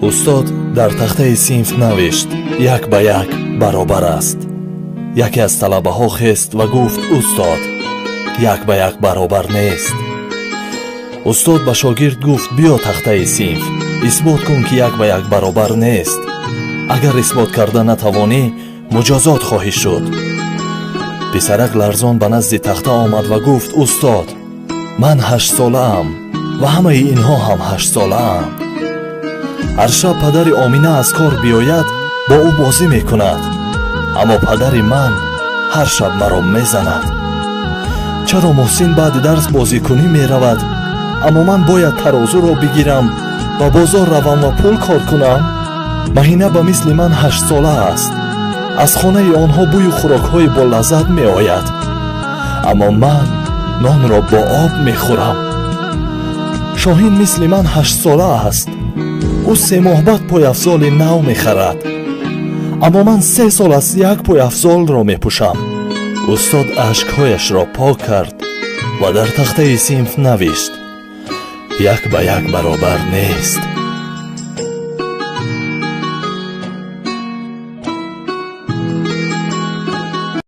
устод дар тахтаи синф навишт: як ба як баробар аст. яке аз талабаҳо хест ва гуфт: устод, як ба як баробар нест. устод ба шогирд гуфт: биё тахтаи синф, исбот кун ки як ба як баробар нест. агар исбот карда натавонӣ, муҷозот хоҳӣ шуд. писарак ларзон ба назди тахта омад ва гуфт: устод, ман 8 солаам ва ҳамаи инҳо ҳам 8 солаанд. ҳар шаб падари Омина аз кор биёяд, бо ӯ бозӣ мекунад, аммо падари ман ҳар шаб маро мезанад. чаро муҳсин баъди дарс бозикунӣ меравад, аммо ман бояд тарозуро бигирам ва бозор равам ва пул кор кунам? маҳина ба мисли ман 8 сола аст. аз хонаи онҳо бӯю хӯрокҳои болаззат меояд, аммо ман нонро бо об мехӯрам. шоҳин мисли ман 8 сола аст. ӯ 3 моҳ баъд пойафзоли нав мехарад, аммо ман 3 сол аст як пойафзолро мепӯшам. устод ашкҳояшро пок кард ва дар тахтаи синф навишт: як ба як баробар нест.